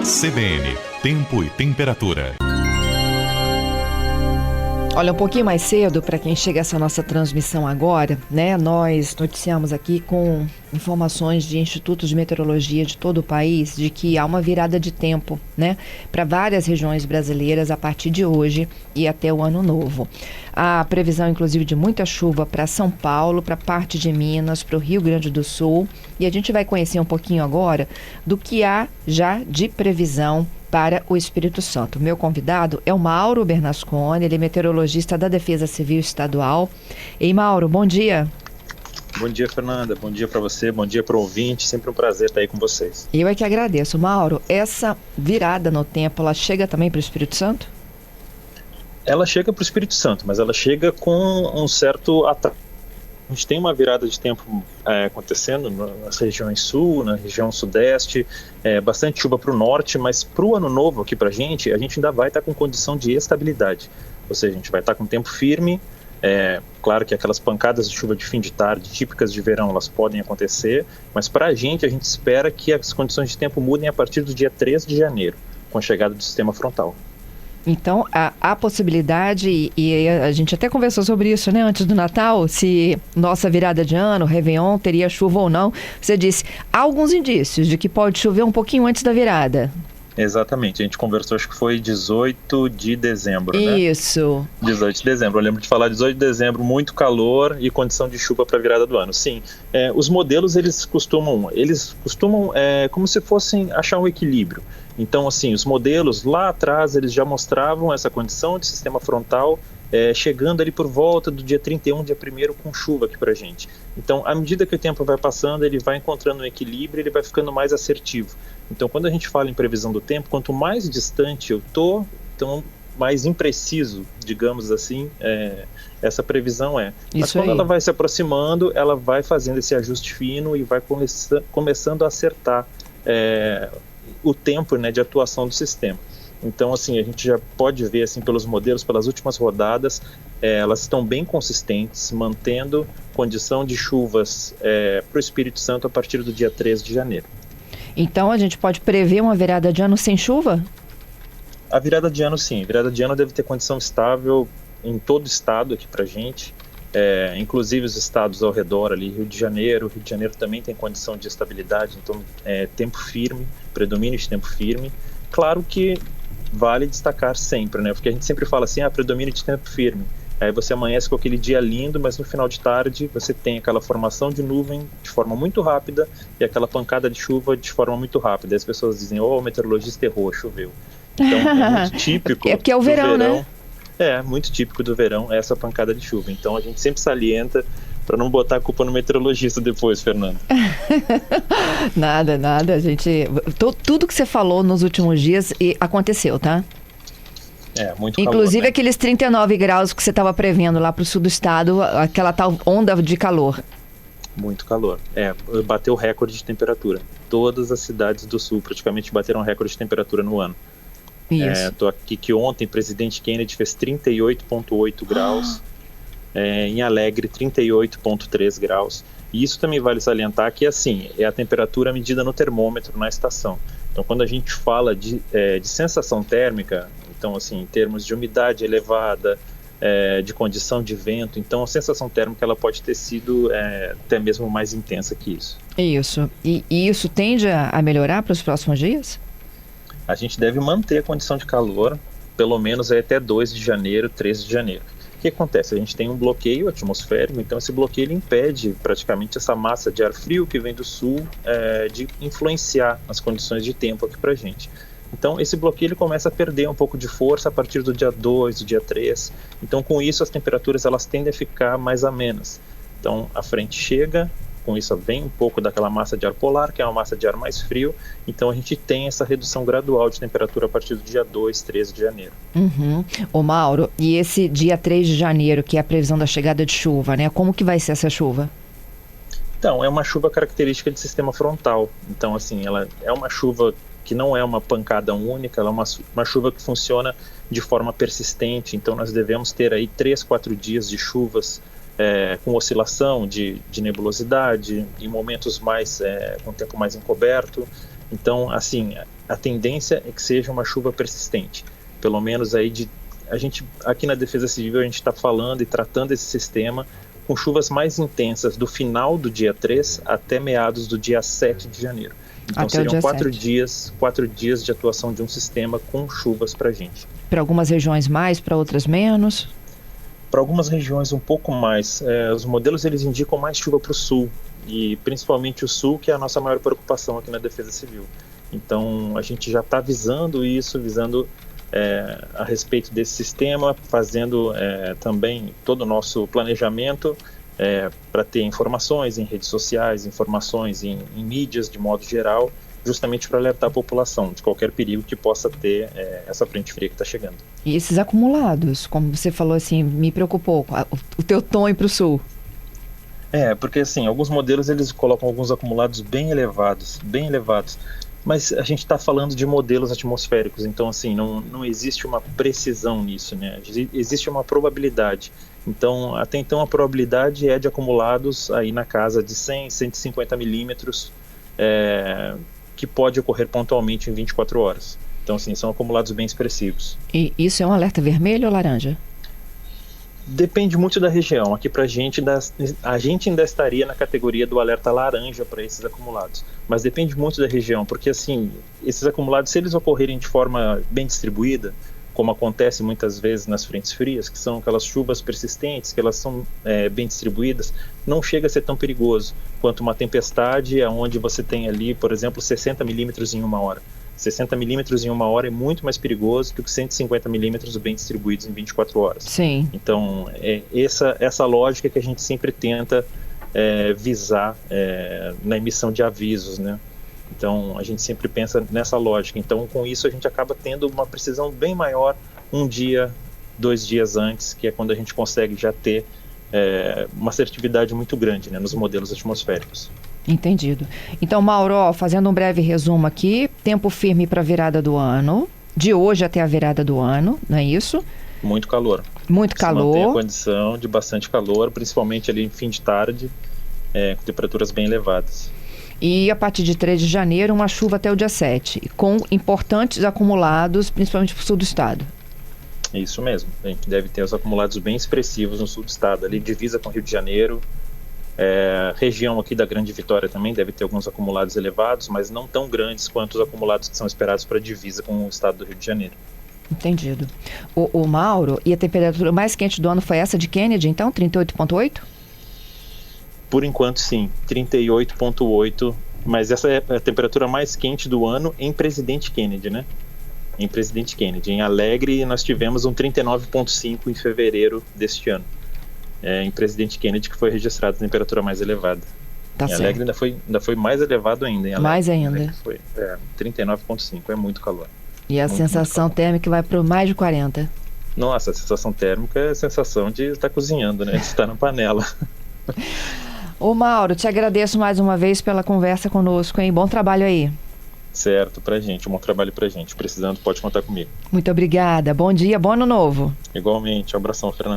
CBN, tempo e temperatura. Olha, um pouquinho mais cedo, para quem chega essa nossa transmissão agora, né? Nós noticiamos aqui com informações de institutos de meteorologia de todo o país de que há uma virada de tempo, né? Para várias regiões brasileiras a partir de hoje e até o ano novo. Há previsão, inclusive, de muita chuva para São Paulo, para parte de Minas, para o Rio Grande do Sul. E a gente vai conhecer um pouquinho agora do que há já de previsão para o Espírito Santo. Meu convidado é o Mauro Bernasconi, ele é meteorologista da Defesa Civil Estadual. Ei, Mauro, bom dia. Bom dia, Fernanda. Bom dia para você, bom dia para o ouvinte. Sempre um prazer estar aí com vocês. Eu é que agradeço. Mauro, essa virada no tempo, ela chega também para o Espírito Santo? Ela chega para o Espírito Santo, mas ela chega com um certo atraso. A gente tem uma virada de tempo acontecendo nas regiões sul, na região sudeste, bastante chuva para o norte, mas para o ano novo aqui para a gente ainda vai estar com condição de estabilidade. Ou seja, a gente vai estar com tempo firme. Claro que aquelas pancadas de chuva de fim de tarde, típicas de verão, elas podem acontecer, mas para a gente espera que as condições de tempo mudem a partir do dia 3 de janeiro, com a chegada do sistema frontal. Então, há possibilidade, e a gente até conversou sobre isso, né, antes do Natal, se nossa virada de ano, Réveillon, teria chuva ou não. Você disse, há alguns indícios de que pode chover um pouquinho antes da virada. Exatamente, a gente conversou, acho que foi 18 de dezembro, né? Isso. 18 de dezembro, eu lembro de falar 18 de dezembro, muito calor e condição de chuva para a virada do ano. Sim, os modelos, eles costumam como se fossem achar um equilíbrio. Então, assim, os modelos lá atrás, eles já mostravam essa condição de sistema frontal chegando ali por volta do dia 31, dia 1º, com chuva aqui pra gente. Então, à medida que o tempo vai passando, ele vai encontrando um equilíbrio, ele vai ficando mais assertivo. Então, quando a gente fala em previsão do tempo, quanto mais distante eu tô, então mais impreciso, digamos assim, essa previsão é. Mas quando ela vai se aproximando, ela vai fazendo esse ajuste fino e vai começando a acertar o tempo, né, de atuação do sistema. Então, assim, a gente já pode ver, assim, pelos modelos, pelas últimas rodadas, elas estão bem consistentes, mantendo condição de chuvas para o Espírito Santo a partir do dia 3 de janeiro. Então, a gente pode prever uma virada de ano sem chuva? A virada de ano, sim. A virada de ano deve ter condição estável em todo o estado aqui pra gente, inclusive os estados ao redor ali, Rio de Janeiro também tem condição de estabilidade, então tempo firme, predomínio de tempo firme. Claro que vale destacar sempre, né? Porque a gente sempre fala assim, predomínio de tempo firme. Aí você amanhece com aquele dia lindo, mas no final de tarde você tem aquela formação de nuvem de forma muito rápida e aquela pancada de chuva de forma muito rápida. E as pessoas dizem, o meteorologista errou, choveu. Então é muito típico porque é o verão, né? Muito típico do verão essa pancada de chuva. Então a gente sempre salienta para não botar a culpa no meteorologista depois, Fernando. Nada, gente. Tudo que você falou nos últimos dias aconteceu, tá? Muito inclusive calor, né? Aqueles 39 graus que você estava prevendo lá para o sul do estado, aquela tal onda de calor. Muito calor. Bateu recorde de temperatura. Todas as cidades do sul praticamente bateram recorde de temperatura no ano. Isso. Tô aqui que ontem presidente Kennedy fez 38,8 graus. Em Alegre 38,3 graus. E isso também vale salientar que assim, é a temperatura medida no termômetro na estação. Então quando a gente fala de sensação térmica, então assim, em termos de umidade elevada, de condição de vento, então a sensação térmica ela pode ter sido até mesmo mais intensa que isso. Isso. E isso tende a melhorar para os próximos dias? A gente deve manter a condição de calor, pelo menos até 2 de janeiro, 3 de janeiro. O que acontece? A gente tem um bloqueio atmosférico, então esse bloqueio ele impede praticamente essa massa de ar frio que vem do sul de influenciar as condições de tempo aqui pra gente. Então esse bloqueio ele começa a perder um pouco de força a partir do dia 2, do dia 3. Então com isso as temperaturas elas tendem a ficar mais amenas. Então a frente chega, com isso vem um pouco daquela massa de ar polar, que é uma massa de ar mais frio, então a gente tem essa redução gradual de temperatura a partir do dia 2, 13 de janeiro. Ô Mauro, e esse dia 3 de janeiro, que é a previsão da chegada de chuva, né? Como que vai ser essa chuva? Então, é uma chuva característica de sistema frontal, então assim, ela é uma chuva que não é uma pancada única, ela é uma chuva que funciona de forma persistente, então nós devemos ter aí 3, 4 dias de chuvas com oscilação de nebulosidade, em momentos mais com tempo mais encoberto. Então, assim, a tendência é que seja uma chuva persistente. Pelo menos aí a gente, aqui na Defesa Civil, a gente está falando e tratando esse sistema com chuvas mais intensas do final do dia 3 até meados do dia 7 de janeiro. Então até seriam 4 dias de atuação de um sistema com chuvas para a gente. Para algumas regiões mais, para outras menos? Para algumas regiões um pouco mais. Os modelos eles indicam mais chuva para o sul, e principalmente o sul, que é a nossa maior preocupação aqui na Defesa Civil. Então a gente já está visando a respeito desse sistema, fazendo também todo o nosso planejamento para ter informações em redes sociais, informações em mídias de modo geral, justamente para alertar a população de qualquer perigo que possa ter essa frente fria que está chegando. E esses acumulados, como você falou assim, me preocupou, o teu tom ir para o sul. Porque assim, alguns modelos eles colocam alguns acumulados bem elevados, mas a gente está falando de modelos atmosféricos, então assim, não existe uma precisão nisso, né? Existe uma probabilidade. Então, até então a probabilidade é de acumulados aí na casa de 100, 150 milímetros, que pode ocorrer pontualmente em 24 horas. Então, assim, são acumulados bem expressivos. E isso é um alerta vermelho ou laranja? Depende muito da região. Aqui pra gente, a gente ainda estaria na categoria do alerta laranja para esses acumulados. Mas depende muito da região, porque assim, esses acumulados, se eles ocorrerem de forma bem distribuída, como acontece muitas vezes nas frentes frias, que são aquelas chuvas persistentes, que elas são bem distribuídas, não chega a ser tão perigoso quanto uma tempestade, onde você tem ali, por exemplo, 60 milímetros em uma hora. 60 milímetros em uma hora é muito mais perigoso do que 150 milímetros bem distribuídos em 24 horas. Sim. Então, essa lógica que a gente sempre tenta visar na emissão de avisos, né? Então, a gente sempre pensa nessa lógica. Então, com isso, a gente acaba tendo uma precisão bem maior 1 dia, 2 dias antes, que é quando a gente consegue já ter uma assertividade muito grande, né, nos modelos atmosféricos. Entendido. Então, Mauro, fazendo um breve resumo aqui, tempo firme para a virada do ano, de hoje até a virada do ano, não é isso? Muito calor. Muito calor. Mantém a condição de bastante calor, principalmente ali em fim de tarde, com temperaturas bem elevadas. E a partir de 3 de janeiro, uma chuva até o dia 7, com importantes acumulados, principalmente para o sul do estado. Isso mesmo. A gente deve ter os acumulados bem expressivos no sul do estado, ali divisa com o Rio de Janeiro. Região aqui da Grande Vitória também deve ter alguns acumulados elevados, mas não tão grandes quanto os acumulados que são esperados para a divisa com o estado do Rio de Janeiro. Entendido. O Mauro, e a temperatura mais quente do ano foi essa de Kennedy, então, 38,8? Por enquanto, sim, 38,8, mas essa é a temperatura mais quente do ano em Presidente Kennedy, né? Em Presidente Kennedy. Em Alegre, nós tivemos um 39,5 em fevereiro deste ano. Em Presidente Kennedy, que foi registrada a temperatura mais elevada. Tá em certo. Alegre ainda foi mais elevado ainda. Em Alegre, mais ainda. Foi 39,5, é muito calor. E a sensação térmica vai para mais de 40. Nossa, a sensação térmica é a sensação de estar cozinhando, né? De estar na panela. Ô Mauro, te agradeço mais uma vez pela conversa conosco, hein? Bom trabalho aí. Certo, pra gente, um bom trabalho pra gente. Precisando, pode contar comigo. Muito obrigada. Bom dia, bom ano novo. Igualmente, um abração, Fernando.